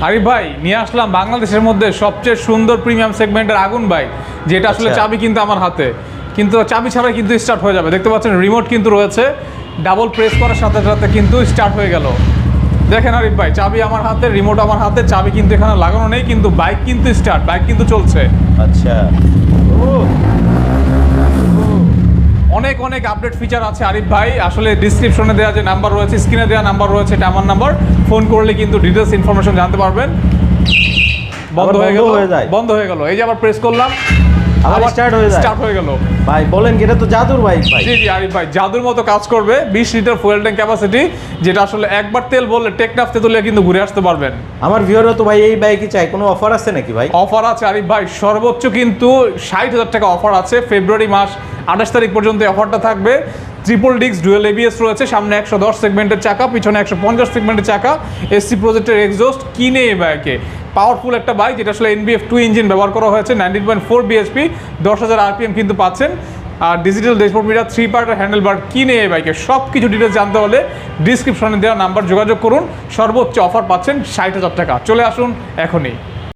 আরিফ ভাই নিয়ে আসলাম বাংলাদেশের মধ্যে সবচেয়ে সুন্দর প্রিমিয়াম সেগমেন্টের আগুন বাইক, যেটা আসলে চাবি কিন্তু আমার হাতে, কিন্তু চাবি ছাড়া কিন্তু স্টার্ট হয়ে যাবে। দেখতে পাচ্ছেন রিমোট কিন্তু রয়েছে, ডাবল প্রেস করার সাথে সাথে কিন্তু স্টার্ট হয়ে গেল। দেখেন আরিফ ভাই, চাবি আমার হাতে, রিমোট আমার হাতে, চাবি কিন্তু এখানে লাগানো নেই, কিন্তু বাইক কিন্তু স্টার্ট, বাইক কিন্তু চলছে। আচ্ছা, অনেক অনেক আপডেট ফিচার আছে আরিফ ভাই। আসলে ডিসক্রিপশনে দেওয়া যে নাম্বার রয়েছে, স্ক্রিনে দেওয়া নাম্বার রয়েছে, এটা আমার নাম্বার, ফোন করলে কিন্তু ডিটেলস ইনফরমেশন জানতে পারবেন। বন্ধ হয়ে গেল, বন্ধ হয়ে গেল। এই যে আবার প্রেস করলাম, আবার স্টার্ট হয়ে গেল। ভাই বলেন এটা তো জাদুর বাইক ভাই। জি জি আরিফ ভাই, জাদুর মতো কাজ করবে। 20 লিটার ফুয়েল ট্যাঙ্ক ক্যাপাসিটি, যেটা আসলে একবার তেল বললে টেকনাফ তেতুলিয়া কিন্তু ঘুরে আসতে পারবেন। আমার ভিউয়াররা তো ভাই এই বাইকই চাই, কোনো অফার আছে নাকি ভাই? অফার আছে আরিফ ভাই, সর্বোচ্চ কিন্তু 60,000 টাকা অফার আছে। ফেব্রুয়ারি মাস 28 তারিখ পর্যন্ত অফারটা থাকবে। ট্রিপল ডিস্ক ডুয়েল এবিএস রয়েছে, সামনে 110 সেগমেন্টের চাকা, পিছনে 150 সেগমেন্টের চাকা, এসসি প্রজেক্টের এক্সজস্ট। কিনে এই বাইকে পাওয়ারফুল একটা বাইক, যেটা আসলে NBF2 ইঞ্জিন ব্যবহার করা হয়েছে, 19.4 বিএসপি, 10,000 RPM কিন্তু পাচ্ছেন। আর ডিজিটাল ড্যাশবোর্ড মিটার, 3 পার্টের হ্যান্ডেল বার। কিনে এই বাইকে সব কিছু ডিটেলস জানতে হলে ডিসক্রিপশনে দেওয়া নাম্বার যোগাযোগ করুন। সর্বোচ্চ অফার পাচ্ছেন 60,000 টাকা। চলে আসুন এখনই।